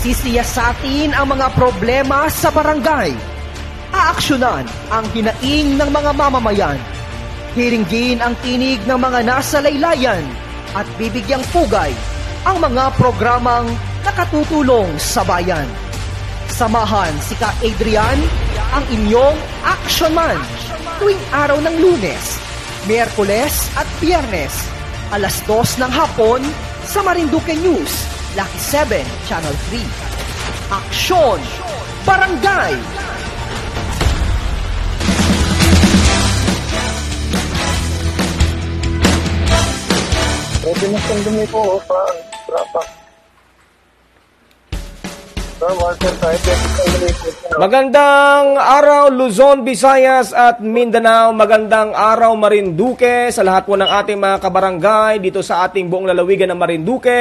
Sisiyasatin ang mga problema sa barangay. Aaksyonan ang hinaing ng mga mamamayan. Hiringgin ang tinig ng mga nasa laylayan at bibigyang pugay ang mga programang nakatutulong sa bayan. Samahan si Ka Adrian, ang inyong action man, tuwing araw ng Lunes, Miyerkules at Biyernes, alas 2 ng hapon sa Marinduque News, Lucky 7, Channel 3. Aksyon! Barangay! Pinagkandumi ko pa trapa. Magandang araw Luzon, Visayas at Mindanao. Magandang araw Marinduque sa lahat po ng ating mga kabarangay dito sa ating buong lalawigan ng Marinduque.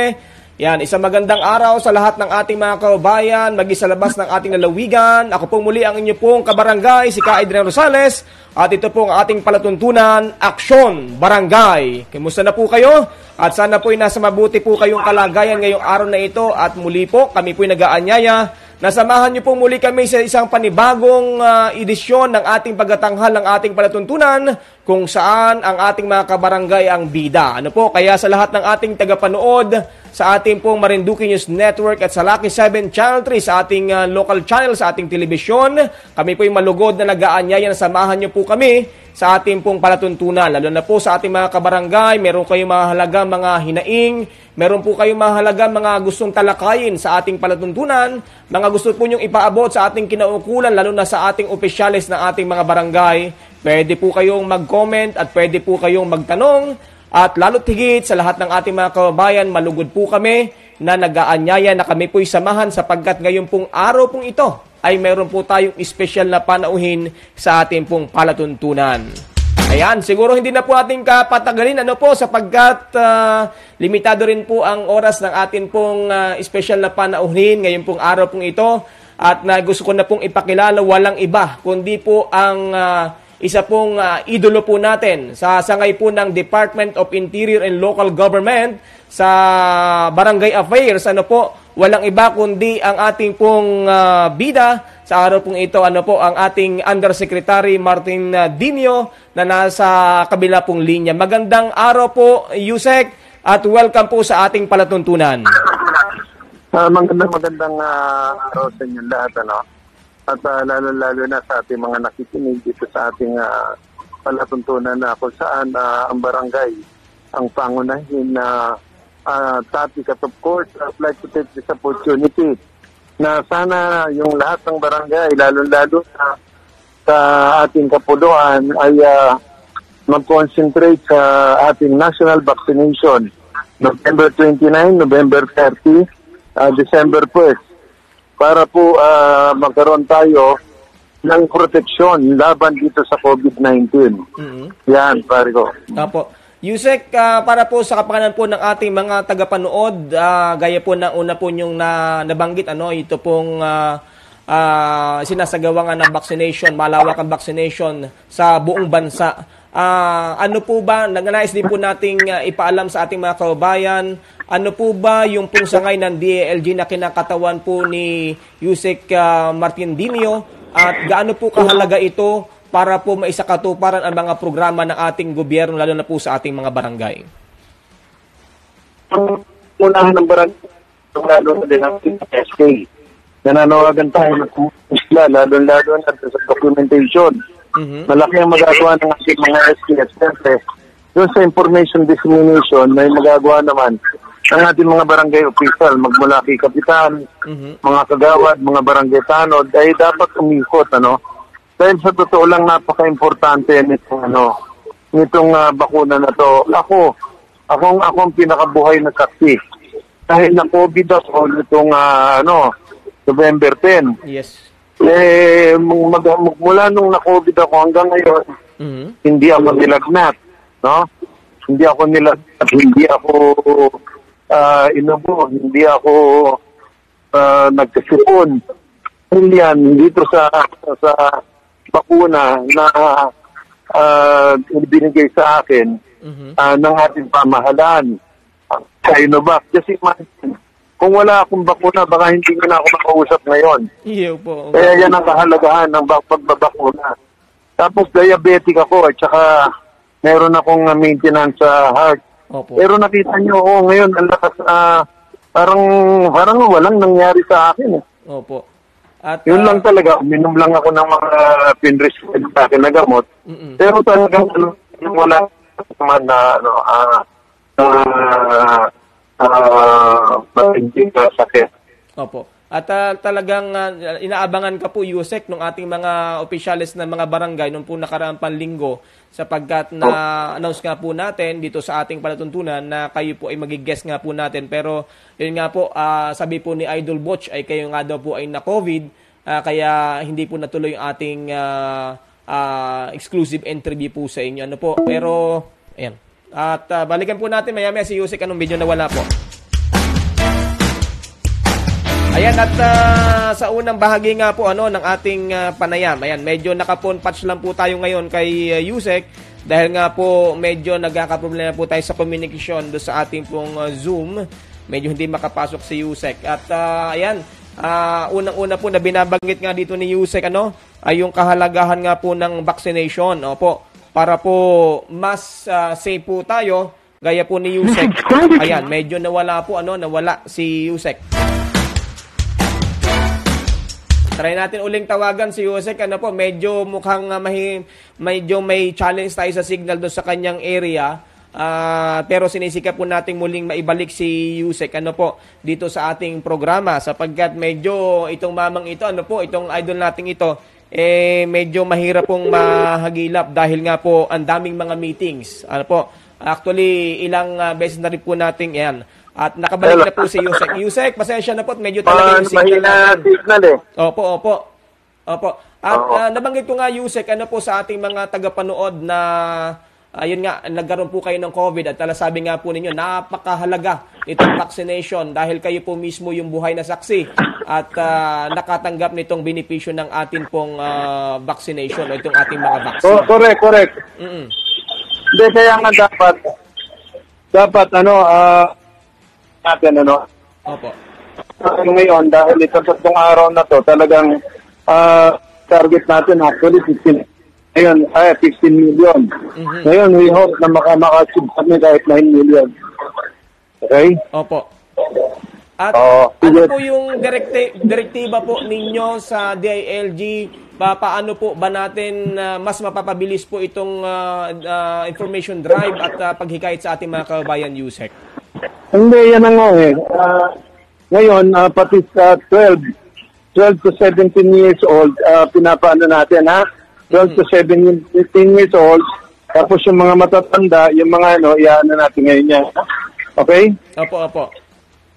Yan, isang magandang araw sa lahat ng ating mga kababayan magi sa labas ng ating lalawigan. Ako pong muli ang inyo pong kabarangay, si Ka Adrian Rosales. At ito pong ating palatuntunan, Aksyon Barangay. Kamusta na po kayo? At sana po'y nasa mabuti po kayong kalagayan ngayong araw na ito. At muli po, kami po'y nag-aanyaya. Nasamahan niyo po muli kami sa isang panibagong edisyon ng ating pagtatanghal ng ating palatuntunan kung saan ang ating mga kabarangay ang bida. Ano po? Kaya sa lahat ng ating tagapanood sa ating pong Marinduque News Network at sa Lucky 7 Channel 3 sa ating local channel sa ating telebisyon, kami po'y malugod na nag-aanyaya na samahan niyo po kami sa ating pong palatuntunan. Lalo na po sa ating mga kabarangay, meron kayong mahalagang mga hinaing, meron po kayong mahalagang mga gustong talakayin sa ating palatuntunan, mga gusto po nyong ipaabot sa ating kinaukulan, lalo na sa ating opisyalis ng ating mga barangay. Pwede po kayong mag-comment at pwede po kayong magtanong. At lalo't higit sa lahat ng ating mga kababayan, malugod po kami na nag-aanyaya na kami po'y samahan sapagkat ngayon pong araw pong ito ay meron po tayong espesyal na panauhin sa ating pong palatuntunan. Ayan, siguro hindi na po ating kapatagalin sapagkat limitado rin po ang oras ng ating pong espesyal na panauhin ngayon pong araw pong ito. At gusto ko na pong ipakilala walang iba kundi po ang isa pong idolo po natin sa sangay po ng Department of Interior and Local Government sa Barangay Affairs. Walang iba kundi ang ating pong bida sa araw pong ito. Ang ating Undersecretary Martin Dinio na nasa kabila pong linya. Magandang araw po, Yusek, at welcome po sa ating palatuntunan. Magandang araw sa inyo lahat, At lalo na sa ating mga nakikinig dito sa ating palatuntunan na kung saan ang barangay ang pangunahin na topic. At of course, I'd like to take this opportunity na sana yung lahat ng barangay, lalo na sa ating kapuluan, ay mag-concentrate sa ating national vaccination. November 29, November 30, December 1st. Para po magkaroon tayo ng proteksyon laban dito sa COVID-19. Yan, pare ko. Apo. Yusek, para po sa kapakanan po ng ating mga tagapanood, gaya po ng una po yung nabanggit, ito pong sinasagawa nga ng vaccination, malawak ang vaccination sa buong bansa. Ano po ba, nais din po nating ipaalam sa ating mga kababayan, ano po ba yung pong sangay ng DILG na kinakatawan po ni Yusek Martin Dinio at gaano po kahalaga ito para po maisakatuparan ang mga programa ng ating gobyerno lalo na po sa ating mga barangay? Unahan ng barangay, lalo na din ang SK. Nananawagan tayo ng sila, lalo na sa documentation. Malaki ang magagawa ng ating mga SK at siyempre, yung sa information dissemination, may magagawa naman ang ating mga barangay official, magmula kay kapitan, mga kagawad, mga barangay tanod, ay dapat umikot, Dahil sa totoo lang, napaka-importante nitong bakuna na to. Ako ang pinakabuhay na saksi. Dahil na COVID ako nitong November 10. Yes. Mula nung na-COVID ako hanggang ngayon, hindi ako nilagnat, Hindi ako nilagnat, hindi ako inubo, hindi ako nagkasipon. Yan, dito sa bakuna na binigay sa akin ng ating pamahalaan. Sinovac. Kasi imagine, kung wala akong bakuna, baka hindi ko na ako makausap ngayon. Iyo po. Kaya yan ang kahalagahan ng pagbabakuna. Tapos diabetic ako at saka meron akong maintenance sa heart. Opo. Pero nakita nyo, ngayon ang lakas, parang walang nangyari sa akin. Opo. At, Yun lang talaga, uminom lang ako ng mga pinrescribe sa akin na gamot. Pero talagang wala naman na matinding sakit. Opo. At talagang inaabangan ka po, Yusek, ng ating mga opisyalis ng mga barangay nung po nakaraang panlinggo sapagkat na-announce nga po natin dito sa ating palatuntunan na kayo po ay magig-guest nga po natin. Pero yun nga po, sabi po ni Idol Butch ay kayo nga daw po ay na-COVID kaya hindi po natuloy yung ating exclusive interview po sa inyo. Ano po? Pero, ayan. At balikan po natin maya-maya si Yusek anong video na wala po. Ayan, at sa unang bahagi nga po ng ating panayam. Ayan, medyo naka-phone patch lang po tayo ngayon kay Yusek dahil nga po medyo nagkakaproblema po tayo sa communication do sa ating pong Zoom. Medyo hindi makapasok si Yusek. At ayan, unang-una po na binabanggit nga dito ni Yusek ay yung kahalagahan nga po ng vaccination. Opo, para po mas safe po tayo gaya po ni Yusek. Ayan, medyo nawala po nawala si Yusek. Try natin uling tawagan si Yusek. Medyo mukhang medyo may challenge tayo sa signal doon sa kanyang area. Pero sinisikap po nating muling maibalik si Yusek dito sa ating programa sapagkat medyo itong mamang ito, itong idol nating ito, medyo mahirap pong mahagilap dahil nga po ang daming mga meetings. Actually, ilang beses na rin po nating yan. At nakabalik na po si Yusek. Yusek, pasensya na po at medyo talaga yung signal natin. Signal Opo. At nabanggit ko nga, Yusek, po sa ating mga tagapanood na ayun nga, nagkaroon po kayo ng COVID at sabi nga po ninyo, napakahalaga itong vaccination dahil kayo po mismo yung buhay na saksi at nakatanggap nitong benepisyo ng atin pong vaccination o itong ating mga vaccine. Correct. Hindi, kaya nga dapat natin Opo. Ngayon, dahil ito tatlong araw na to, talagang target natin actually 15 million. Ngayon, we hope na makasib kami kahit 9 million. Okay? Opo. At po yung direktiba po ninyo sa DILG? Paano po ba natin mas mapapabilis po itong information drive at paghikayat sa ating mga kababayan, Yusek? Hindi, yan ang ngayon, pati sa 12 to 17 years old, pinapaano natin, 12 to 17 years old, tapos yung mga matatanda, yung mga iyaano natin ngayon yan. Okay? Opo.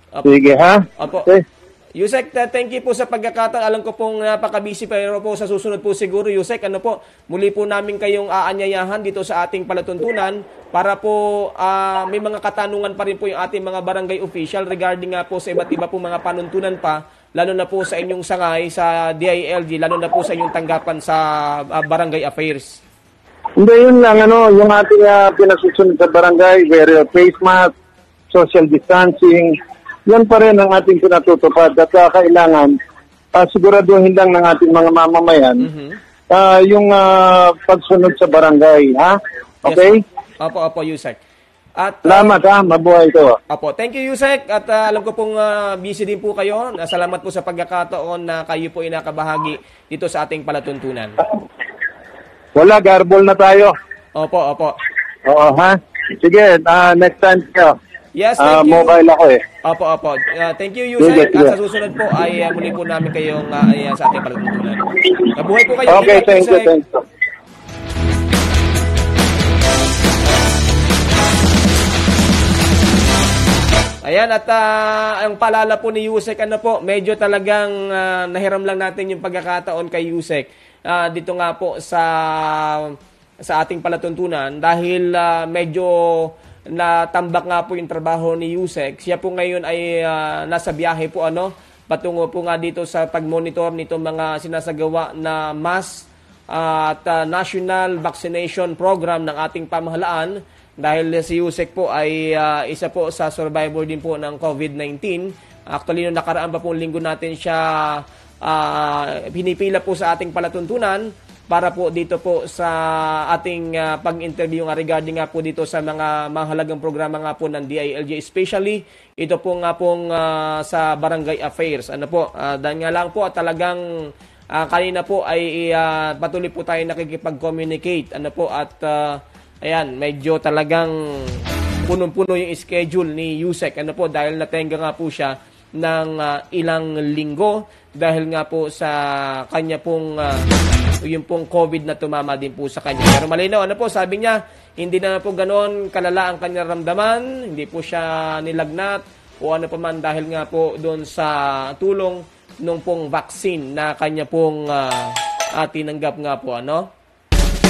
Sige, ha? Opo. Okay. Yusek, thank you po sa pagkakataon. Alam ko pong napaka-busy pero po sa susunod po siguro, Yusek, muli po namin kayong aanyayahan dito sa ating palatuntunan para po may mga katanungan pa rin po yung ating mga barangay official regarding nga po sa iba't iba po mga panuntunan pa, lalo na po sa inyong sangay sa DILG, lalo na po sa inyong tanggapan sa barangay affairs. Hindi, yun lang, yung ating pinasusunod sa barangay, wear face mask, social distancing, yan pa rin ang ating pinatutupad at kailangan siguraduhin lang ng ating mga mamamayan yung pagsunod sa barangay, ha? Okay? Yes, Opo, Yusek. At salamat, mabuhay ko. Opo, thank you, Yusek. At alam ko pong busy din po kayo. Salamat po sa pagkakataon na kayo po inakabahagi dito sa ating palatuntunan. Wala, garbol na tayo. Opo. Oo, ha? Sige, next time kayo. Yes, thank you. Mobile ako Opo. Thank you, Yusek. At sa susunod po ay muli po namin kayong sa ating palatuntunan. Mabuhay po kayo. Okay, thank you. Ayan, at ang paalala po ni Yusek, medyo talagang nahiram lang natin yung pagkakataon kay Yusek dito nga po sa ating palatuntunan dahil medyo natambak nga po yung trabaho ni Yusek. Siya po ngayon ay nasa biyahe po patungo po nga dito sa pag-monitor nitong mga sinasagawa na mass at national vaccination program ng ating pamahalaan. Dahil si Yusek po ay isa po sa survivor din po ng COVID-19 Actually, noong nakaraan pa pong linggo natin siya pinipila po sa ating palatuntunan para po dito po sa ating pag-interview nga regarding nga po dito sa mga mahalagang programa nga po ng DILG, especially ito po nga pong sa barangay affairs. Ano po, dahil nga lang po talagang kanina po ay patuloy po tayo nakikipag-communicate. Ano po, at ayan, medyo talagang punong-puno yung schedule ni Yusek. Ano po, dahil natenga nga po siya ng ilang linggo dahil nga po sa kanya pong yung pong COVID na tumama din po sa kanya. Pero malinaw, ano po, sabi niya, hindi na po ganoon kalala ang kanyang ramdaman, hindi po siya nilagnat o ano pa man dahil nga po doon sa tulong nung pong vaccine na kanya pong tinanggap nga po, ano?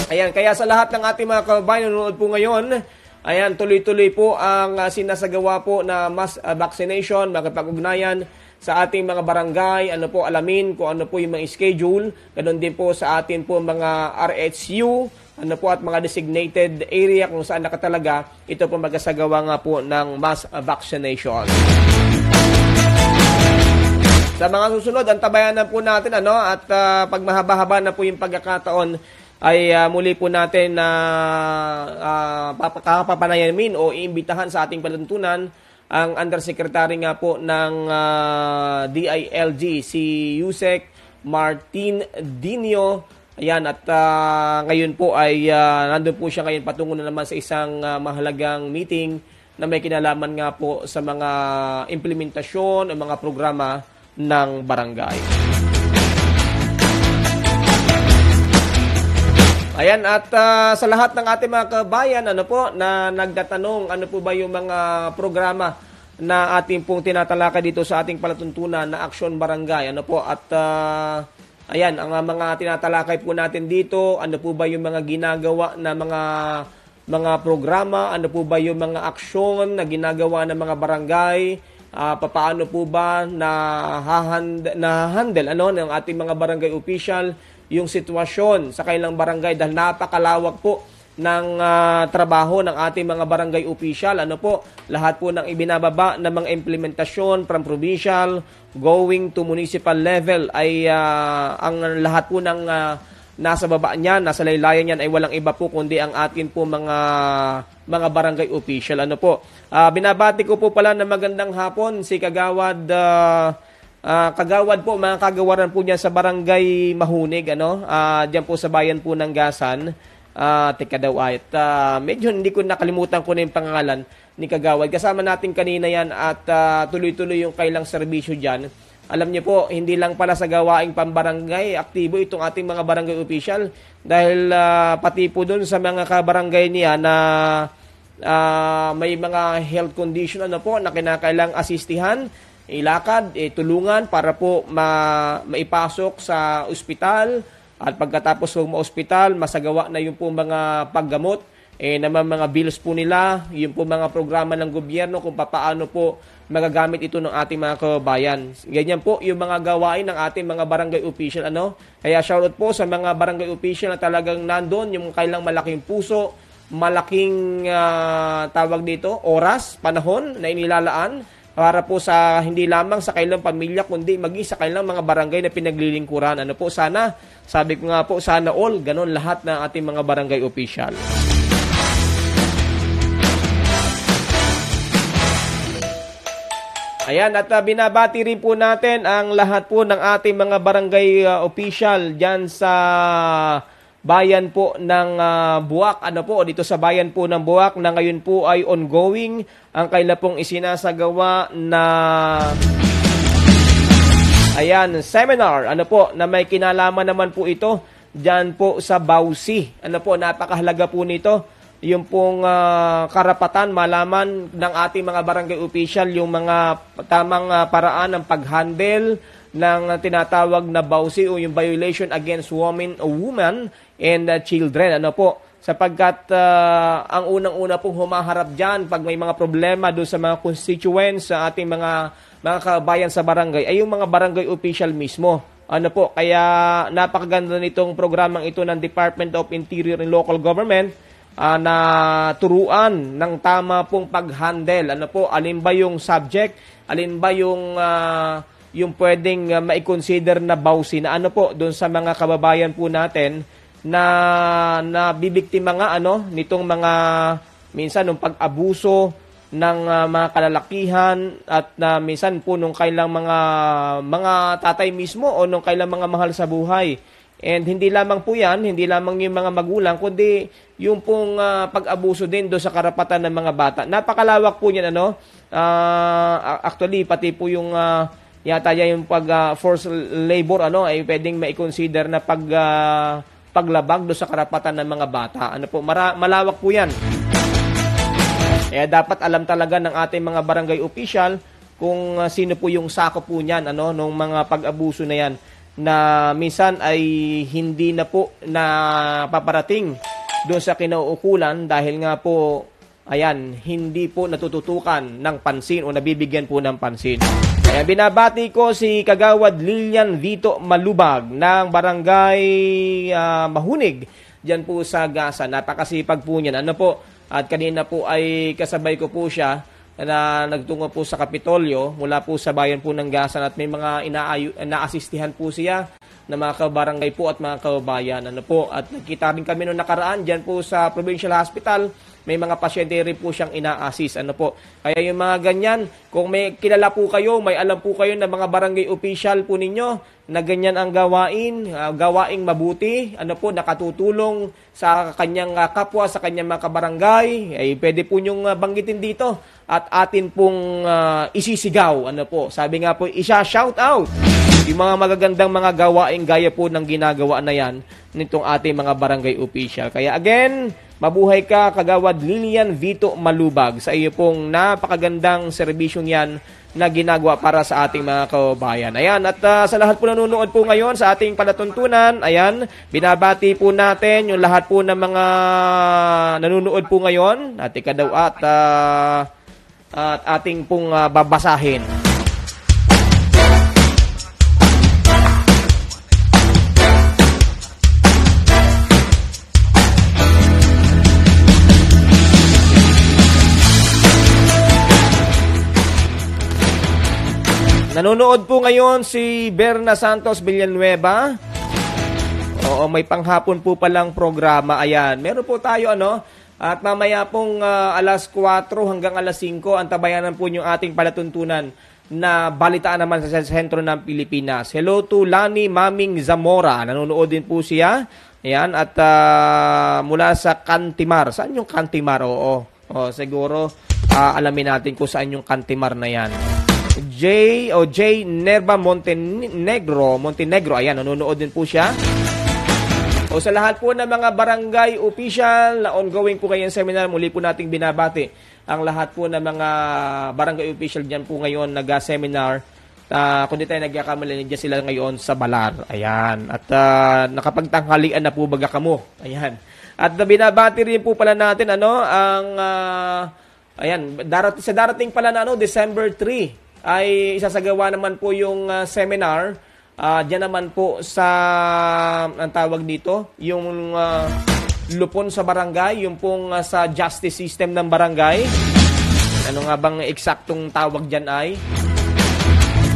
Ayan, kaya sa lahat ng ating mga kababayan nanonood po ngayon, ayan, tuloy-tuloy po ang sinasagawa po na mass vaccination, makipag-ugnayan sa ating mga barangay, ano po, alamin kung ano po yung mga schedule, ganoon din po sa atin po mga RHU, ano po, at mga designated area kung saan nakatalaga, ito po magasagawa nga po ng mass vaccination. Sa mga susunod, ang tabayanan po natin, ano, at pag mahaba-haba na po yung pagkakataon, ay muli po natin na papapanayamin o iimbitahan sa ating palantunan ang Undersecretary nga po ng DILG, si Yusek Martin Dinio. Ayan, at ngayon po ay nandun po siya ngayon patungo na naman sa isang mahalagang meeting na may kinalaman nga po sa mga implementasyon o mga programa ng barangay. Ayan, at sa lahat ng ating mga kabayan, ano po, na nagtatanong, ano po ba yung mga programa na ating pong tinatalakay dito sa ating palatuntunan na Aksyon Barangay, ano po, at ayan, ang mga tinatalakay po natin dito, ano po ba yung mga ginagawa na mga programa, ano po ba yung mga aksyon na ginagawa ng mga barangay, papaano po ba na-handle ano, ng ating mga barangay official yung sitwasyon sa kailang barangay dahil napakalawak po ng trabaho ng ating mga barangay official. Ano po, lahat po ng ibinababa ng mga implementasyon from provincial going to municipal level ay ang lahat po ng nasa baba niyan, nasa laylayan niyan ay walang iba po kundi ang atin po mga barangay official. Ano po, binabati ko po pala na magandang hapon si Kagawad Kagawad po, mga kagawaran po niya sa barangay Mahunig, ano, diyan po sa bayan po ng Gasan. Teka daw ay, medyo hindi ko nakalimutan ko na yung pangalan ni Kagawad. Kasama natin kanina yan at tuloy-tuloy yung kailang serbisyo dyan. Alam niyo po, hindi lang pala sa gawaing pambarangay, aktibo itong ating mga barangay official dahil pati po doon sa mga kabarangay niya na may mga health condition, ano po, na kinakailang asistihan, ilakad, tulungan para po maipasok sa ospital at pagkatapos po ma-ospital, masagawa na yung po mga paggamot, naman mga bills po nila, yung po mga programa ng gobyerno kung paano po magagamit ito ng ating mga kababayan. Ganyan po yung mga gawain ng ating mga barangay official, ano? Kaya shoutout po sa mga barangay official na talagang nandun, yung kailang malaking puso, malaking tawag dito, oras, panahon na inilalaan para po sa hindi lamang sa kailang pamilya kundi maging sa kailang mga barangay na pinaglilingkuran. Ano po, sana, sabi ko nga po, sana all, ganun lahat ng ating mga barangay official. Ayan, at binabati rin po natin ang lahat po ng ating mga barangay official dyan sa bayan po ng Buwak, ano po, dito sa bayan po ng Buwak na ngayon po ay ongoing ang kaila pong isinasagawa na ayan, seminar, ano po, na may kinalaman naman po ito dyan po sa Bausi. Ano po, napakahalaga po nito, yung pong karapatan malaman ng ating mga barangay official yung mga tamang paraan ng pag-handle ng tinatawag na Bausi o yung violation against women and children. Ano po, sapagkat ang unang-una pong humaharap dyan pag may mga problema doon sa mga constituents sa ating mga kabayan sa barangay ay yung mga barangay official mismo. Ano po, kaya napakaganda nitong programang ito ng Department of Interior and Local Government na turuan ng tama pong pag-handle. Ano po, alin ba yung subject, alin ba yung pwedeng mai-consider na bawsi na ano po doon sa mga kababayan po natin na bibiktima nga nitong mga minsan ng pag-abuso ng mga kalalakihan at minsan po nung kailang mga tatay mismo o nung kailang mga mahal sa buhay. And hindi lamang po yan, hindi lamang yung mga magulang, kundi yung pong pag-abuso din do sa karapatan ng mga bata. Napakalawak po yan, actually, pati po yung yata yung forced labor, ay pwedeng mai-consider na paglabag do sa karapatan ng mga bata. Malawak po yan. Kaya dapat alam talaga ng ating mga barangay official kung sino po yung sako po niyan, nung mga pag-abuso na yan, na minsan ay hindi na po na paparating doon sa kinauukulan dahil nga po, hindi po natututukan ng pansin o nabibigyan po ng pansin. Kaya binabati ko si Kagawad Lilian Vito Malubag ng Barangay Mahunig dyan po sa Gasa. Napakasipag po niyan. At kanina po ay kasabay ko po siya na nagtungo po sa Kapitolyo mula po sa bayan po ng Gasan at may mga inaasistihan po siya na mga kabarangay po at mga kababayan. At nagkita rin kami noong nakaraan dyan po sa Provincial Hospital. May mga pasyente rin po siyang ina-assist. Kaya yung mga ganyan, kung may kilala po kayo, may alam po kayo na mga barangay official po ninyo na ganyan ang gawaing mabuti, nakatutulong sa kanyang kapwa, sa kanyang mga kabarangay, ay pwede po nyong banggitin dito at atin pong isisigaw. Sabi nga po, isa-shout out yung mga magagandang mga gawaing gaya po ng ginagawa na yan nitong ating mga barangay official. Kaya again, mabuhay ka, Kagawad Lilian Vito Malubag, sa iyo pong napakagandang serbisyong yan na ginagawa para sa ating mga kababayan. Ayan, at sa lahat po nanonood po ngayon sa ating palatuntunan, binabati po natin yung lahat po ng mga nanonood po ngayon at ating pong babasahin. Nanonood po ngayon si Berna Santos Villanueva. Oo, may panghapon po palang programa. Ayan, meron po tayo at mamaya pong alas 4 hanggang alas 5 ang tabayanan po yung ating palatuntunan na balitaan naman sa sentro ng Pilipinas. Hello to Lani Maming Zamora. Nanonood din po siya. Ayan, at mula sa Cantimar. Saan yung Cantimar? Oo, siguro alamin natin kung saan yung Cantimar na yan. J Nerva Montenegro. Ayan, nanonood din po siya. O sa lahat po ng mga barangay official na ongoing po kayong seminar, muli po nating binabati ang lahat po ng mga barangay official dyan po ngayon nag-seminar. Kung di tayo nagkakamali, dyan sila ngayon sa Balar. Ayan. At nakapagtanghalian na po baga kamo. Ayan. At binabati rin po pala natin sa darating pala na December 3 ay isasagawa naman po yung seminar diyan naman po sa ang tawag dito, yung lupon sa barangay, yung pong sa justice system ng barangay. Ano nga bang eksaktong tawag diyan ay?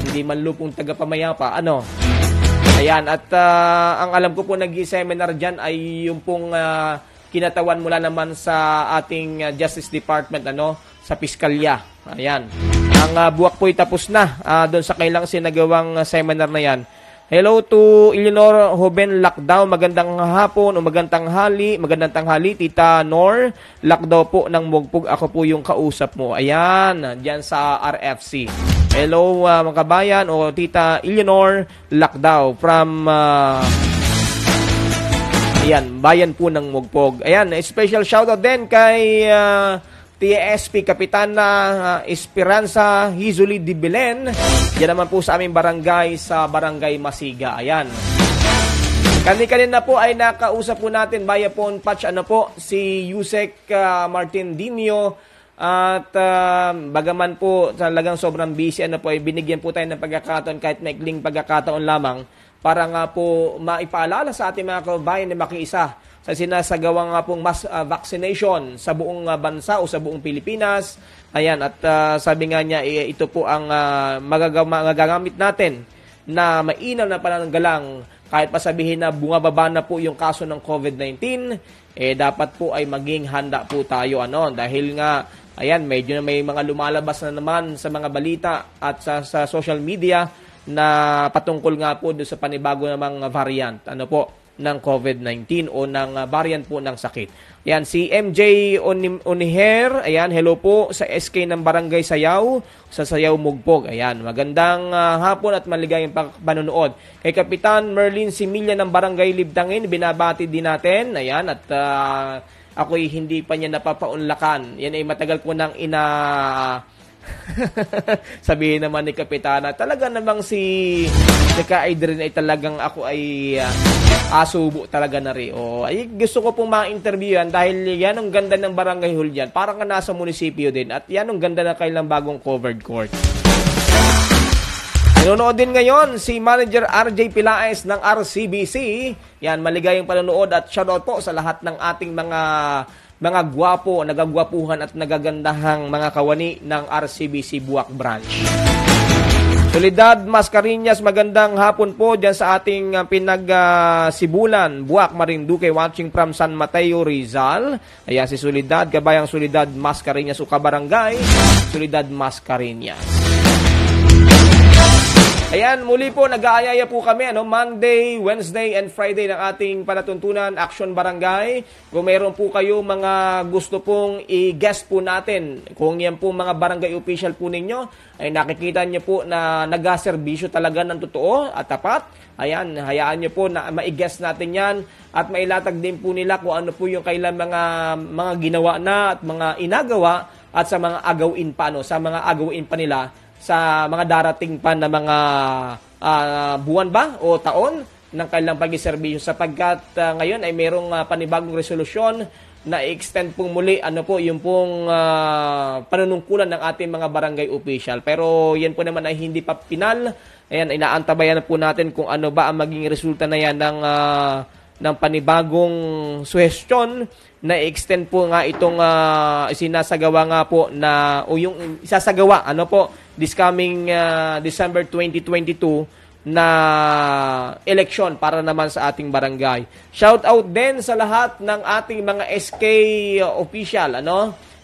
Hindi man lupong tagapamayapa, Ayan, at ang alam ko po nag-seminar diyan ay yung pong kinatawan mula naman sa ating Justice Department, sa Piskalya. Ayan. Ang buwak po'y tapos na doon sa kailang sinagawang seminar na yan. Hello to Eleanor Hoben Lakdaw. Magandang hapon o magandang tanghali, Tita Nor Lakdaw po ng Mugpug. Ako po yung kausap mo. Ayan, dyan sa RFC. Hello mga kabayan o Tita Eleanor Lakdaw from bayan po ng Mugpog. Ayan, special shoutout din kay TSP Kapitana Esperanza Hizuli de Belen. Yan naman po sa aming barangay sa Barangay Masiga. Ayan. Kanina po ay nakausap po natin via phone patch si Yusek Martin Dinio. At bagaman po talagang sobrang busy ay binigyan po tayo ng pagkakataon kahit maikling pagkakataon lamang para nga po maipaalala sa ating mga kababayan na makiisa sa sinasagawa nga pong mass vaccination sa buong bansa o sa buong Pilipinas. Ayan, at sabi nga niya, ito po ang magagamit natin na mainam na pananggalang kahit pa sabihin na bumababa na po yung kaso ng COVID-19, dapat po ay maging handa po tayo. Dahil nga, ayan, medyo may mga lumalabas na naman sa mga balita at sa social media na patungkol nga po doon sa panibago namang variant ng COVID-19 o ng variant po ng sakit. Ayan, si MJ Oniher, ayan, hello po sa SK ng Barangay Sayaw, sa Sayaw Mugpog. Ayan, magandang hapon at maligayang panonood. Kay Kapitan Merlin Similya ng Barangay Libtangin, binabati din natin. Ayan, at ako'y hindi pa niya napapaunlakan. Yan ay matagal ko nang sabihin naman ni Kapitana, talaga namang si Ka-Idrin ay talagang ako ay asubo talaga na rin. Ay, gusto ko pong ma-interviewan dahil yan ang ganda ng Barangay Hall dyan. Parang ka nasa munisipyo din. At yan ang ganda na kailang bagong covered court. Nanonood din ngayon si Manager RJ Pilaes ng RCBC. Yan, maligayang panonood at shoutout po sa lahat ng ating mga gwapo, nagagwapuhan at nagagandahang mga kawani ng RCBC Buwak Branch. Solidad Mascareñas, magandang hapon po dyan sa ating pinag-Sibulan, Buwak, Marinduque, watching from San Mateo, Rizal. Ayan si Solidad, kabayang Solidad Mascareñas o Kabarangay, Solidad Mascareñas. Ayan, muli po, nag-aayaya po kami, Monday, Wednesday, and Friday ng ating palatuntunan, Action Barangay. Kung meron po kayo mga gusto pong i-guest po natin, kung yan po mga barangay official po ninyo, ay nakikita niyo po na nag-serbisyo talaga ng totoo at tapat. Ayan, hayaan niyo po na ma-i-guest natin yan at mailatag din po nila kung ano po yung kailan mga ginawa na at mga inagawa at sa mga agawin pa, sa mga agawin pa nila sa mga darating pa na mga buwan ba o taon ng kailang pag-iserbisyo sapagkat ngayon ay merong panibagong resolusyon na i-extend pong muli yung pong panunungkulan ng ating mga barangay official. Pero yan po naman ay hindi pa pinal. Ayan, inaantabayan na po natin kung ano ba ang maging resulta na yan ng panibagong suhestyon na i-extend po nga itong sinasagawa nga po na o yung isasagawa this coming December 2022 na eleksyon para naman sa ating barangay. Shout out din sa lahat ng ating mga SK official,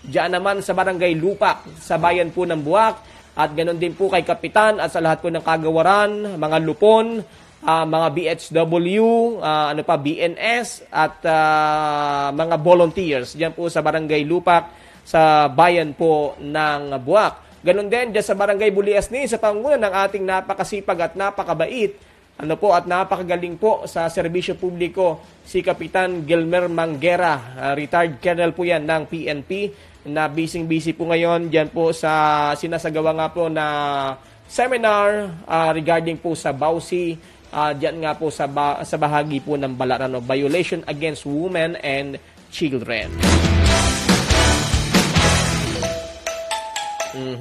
diyan naman sa Barangay Lupak, sa bayan po ng Buwak, at ganoon din po kay Kapitan at sa lahat po ng kagawaran, mga lupon, mga BHW, BNS at mga volunteers diyan po sa Barangay Lupak sa bayan po ng Buwak. Ganon din dyan sa Barangay Buliasni sa pangunan ng ating napakasipag at napakabait at napakagaling po sa serbisyo publiko si Kapitan Gilmer Manguera, retired colonel po yan ng PNP na busy po ngayon dyan po sa sinasagawa nga po na seminar regarding po sa BAUSI dyan nga po sa bahagi po ng Balaran of Violation Against Women and Children.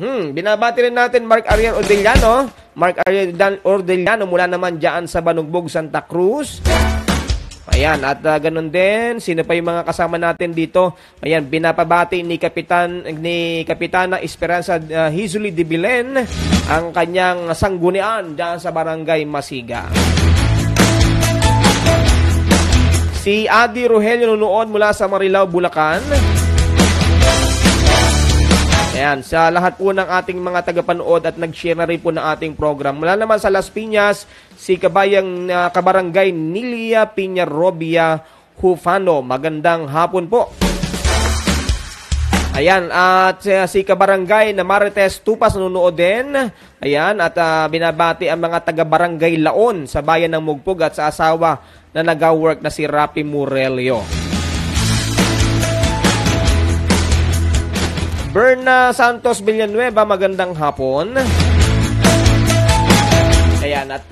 Binabati rin natin Mark Ariel Ordellano. Mark Ariel Ordellano mula naman dyan sa Banugbog, Santa Cruz. Ayan, at ganun din, sino pa yung mga kasama natin dito? Ayan, binapabati ni Kapitana Esperanza Hizuli de Bilen ang kanyang sanggunian dyan sa Barangay Masiga. Si Adi Rogelio nunood mula sa Marilao, Bulacan. Ayan, sa lahat po ng ating mga tagapanood at nag-share na rin po ng ating program. Mula naman sa Las Piñas, si kabayang kabarangay Nilia Piñarobia Hufano. Magandang hapon po. Ayan, at si kabarangay na Marites Tupas nanonood din. Ayan, at binabati ang mga taga-barangay Laon sa bayan ng Mugpog at sa asawa na nag-work na si Rapi Murelio. Berna Santos Villanueva, magandang hapon. Ayan, at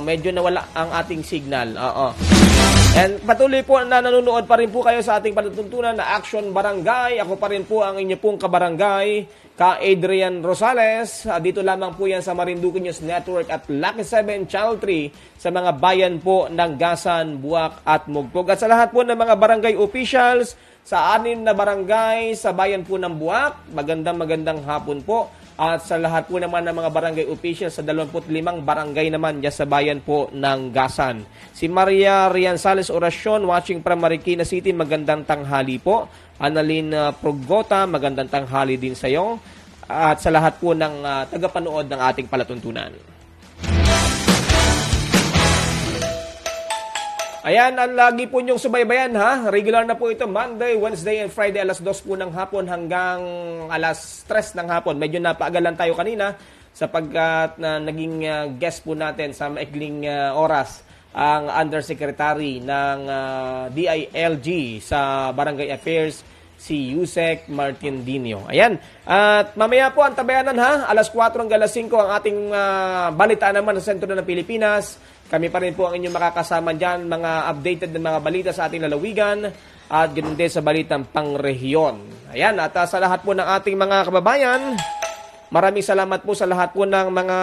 medyo nawala ang ating signal. And patuloy po na nanonood pa rin po kayo sa ating patutuntunan na Action Barangay. Ako pa rin po ang inyo pong kabarangay, ka Adrian Rosales. Dito lamang po yan sa Marinduque News Network at Lucky 7 Channel 3 sa mga bayan po ng Gasan, Buwak at Mugpog. At sa lahat po ng mga barangay officials, sa 6 na barangay sa bayan po ng Buwak, magandang hapon po. At sa lahat po naman ng mga barangay officials sa 25 barangay naman dyan sa bayan po ng Gasan. Si Maria Riansales Oracion, watching from Marikina City, magandang tanghali po. Annalyn Progota, magandang tanghali din sa iyo. At sa lahat po ng tagapanood ng ating palatuntunan. Ayan, ang lagi po niyong subaybayan ha. Regular na po ito, Monday, Wednesday, and Friday, alas 2 po ng hapon hanggang alas 3 ng hapon. Medyo napaagalan tayo kanina sapagkat naging guest po natin sa maikling oras ang Undersecretary ng DILG sa Barangay Affairs, si Yusek Martin Dinio. Ayan. At mamaya po ang tabayanan ha. Alas 4 hanggang alas 5 ang ating balitaan naman sa sentro ng Pilipinas. Kami pa rin po ang inyong makakasama dyan, mga updated na mga balita sa ating lalawigan at ganoon din sa balitang pangrehiyon. Ayan, at sa lahat po ng ating mga kababayan, maraming salamat po sa lahat po ng mga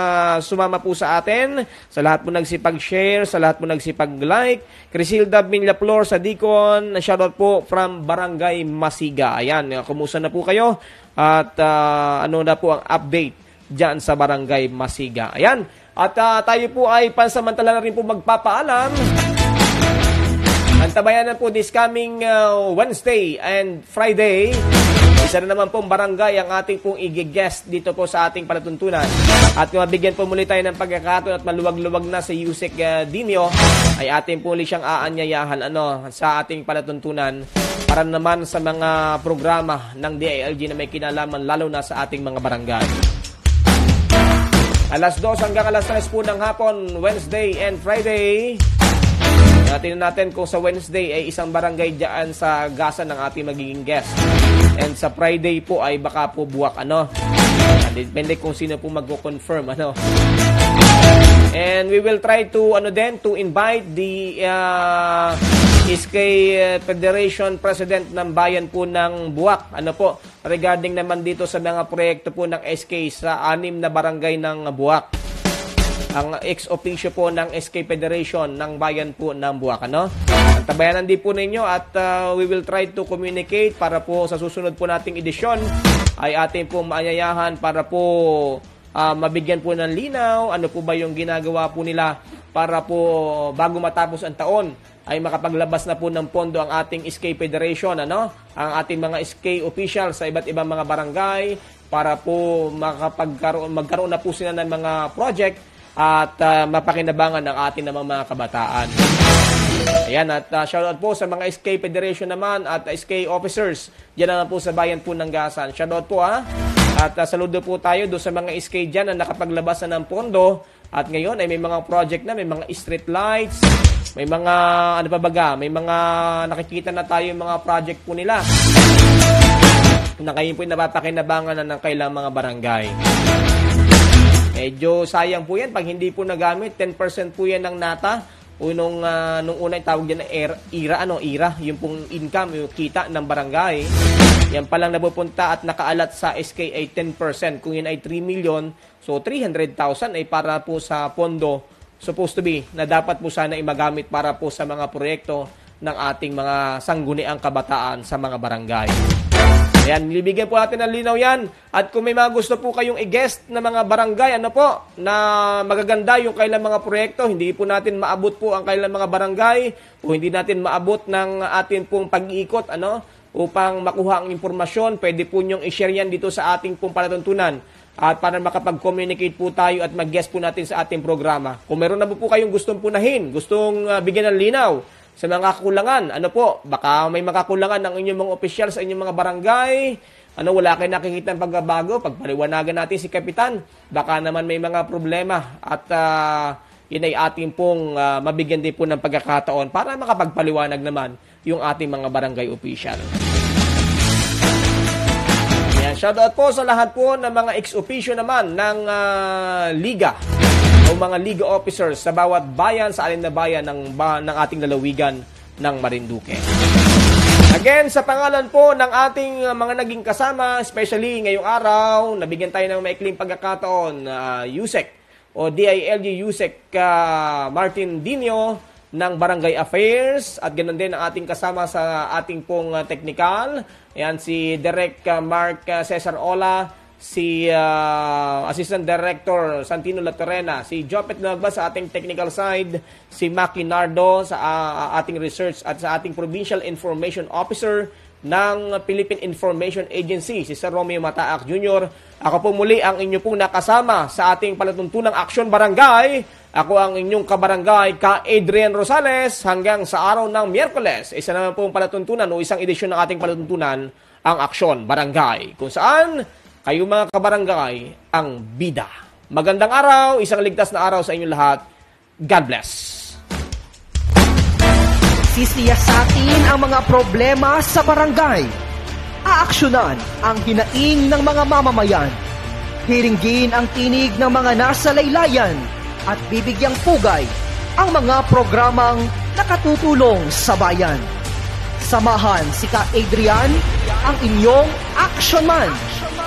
sumama po sa atin, sa lahat po nagsipag-share, sa lahat po nagsipag-like. Crisilda Villaflor sa Dicon, shoutout po from Barangay Masiga. Ayan, kumusta na po kayo? At ano na po ang update dyan sa Barangay Masiga. Ayan. At tayo po ay pansamantala na rin po magpapaalam. Antabayanan po this coming Wednesday and Friday. Isa na naman pong barangay ang ating pong i-guest dito po sa ating palatuntunan. At mabigyan po muli tayo ng pagkakataon at maluwag-luwag na si Yusek Dinio ay ating po ulit siyang aanyayahan sa ating palatuntunan para naman sa mga programa ng DILG na may kinalaman lalo na sa ating mga barangay. Alas 2 hanggang alas 3 po ng hapon, Wednesday and Friday. Tingnan natin kung sa Wednesday ay isang barangay dyan sa Gasan ng ating magiging guest. And sa Friday po ay baka po Buwak. Depende kung sino po mag-confirm. And we will try to invite the SK Federation President ng Bayan po ng Buwak. Regarding naman dito sa mga proyekto po ng SK sa 6 na barangay ng Buwak. Ang ex-officio po ng SK Federation ng Bayan po ng Buwak. Tabayanan din po ninyo at we will try to communicate para po sa susunod po nating edisyon ay ating po maanyayahan para po mabigyan po ng linaw, ano po ba yung ginagawa po nila para po bago matapos ang taon ay makapaglabas na po ng pondo ang ating SK Federation, ang ating mga SK officials sa iba't ibang mga barangay para po magkaroon na po sila ng mga project at mapakinabangan ng ating mga kabataan. Ayan, at shoutout po sa mga SK Federation naman at SK officers dyan naman po sa bayan po ng Gasan. Shoutout po At saludo po tayo doon sa mga SK dyan na nakapaglabas na ng pondo. At ngayon ay may mga project na, may mga street lights, may mga may mga nakikita na tayo yung mga project po nila na kayo po napapakinabangan na ng kailang mga barangay. Medyo sayang po yan pag hindi po nagamit. 10% po yan ng nata o nung una yung tawag dyan na IRA, yung pong income, yung kita ng barangay. Yan palang napupunta at nakaalat sa SK ay 10%. Kung yun ay 3 million, so 300,000 ay para po sa pondo supposed to be na dapat po sana imagamit para po sa mga proyekto ng ating mga sangguniang kabataan sa mga barangay. Ayan, nilibigyan po natin ng linaw yan. At kung may mga gusto po kayong i-guest na mga barangay, na magaganda yung kailang mga proyekto, hindi po natin maabot po ang kailang mga barangay o hindi natin maabot ng atin pong pag-iikot, upang makuha ang impormasyon, pwede po nyong i-share yan dito sa ating pong palatuntunan. At para makapag-communicate po tayo at mag-guest po natin sa ating programa. Kung meron na po kayong gustong punahin, gustong bigyan ng linaw sa mga kakulangan, baka may makakulangan ng inyong mga opisyal sa inyong mga barangay, wala kayo nakikita ng pagbabago, pagpaliwanagan natin si Kapitan, baka naman may mga problema at yun ay ating pong mabigyan din po ng pagkakataon para makapagpaliwanag naman yung ating mga barangay opisyal. Shoutout po sa lahat po ng mga ex-officio naman ng liga o mga liga officers sa bawat bayan, sa alin na bayan ng ating lalawigan ng Marinduque. Again, sa pangalan po ng ating mga naging kasama, especially ngayong araw, nabigyan tayo ng maikling pagkakataon, USEC o DILG USEC Martin Dino ng Barangay Affairs at ganoon din ang ating kasama sa ating pong technical. Ayan, si Direk Mark Cesar Ola, si Assistant Director Santino Latorena, si Jopet Nagba sa ating technical side, si Maki Nardo sa ating research at sa ating Provincial Information Officer ng Philippine Information Agency, si Sir Romeo Mataak Jr. Ako po muli ang inyo pong nakasama sa ating palatuntunang Aksyon Barangay. Ako ang inyong kabarangay, Ka Adrian Rosales, hanggang sa araw ng Miyerkules. Isa naman pong palatuntunan o isang edisyon ng ating palatuntunan, ang Aksyon Barangay, kung saan kayo mga kabarangay ang bida. Magandang araw, isang ligtas na araw sa inyong lahat. God bless. Sisiyasatin ang mga problema sa barangay. Aaksyonan ang hinaing ng mga mamamayan. Hiringgin ang tinig ng mga nasa laylayan at bibigyang pugay ang mga programang nakatutulong sa bayan. Samahan si Ka Adrian, ang inyong action man,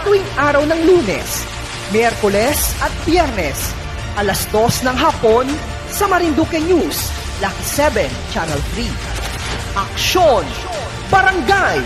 tuwing araw ng Lunes, Miyerkules at Biyernes, alas 2 ng hapon sa Marinduque News, Lucky 7, Channel 3. Aksyon! Barangay!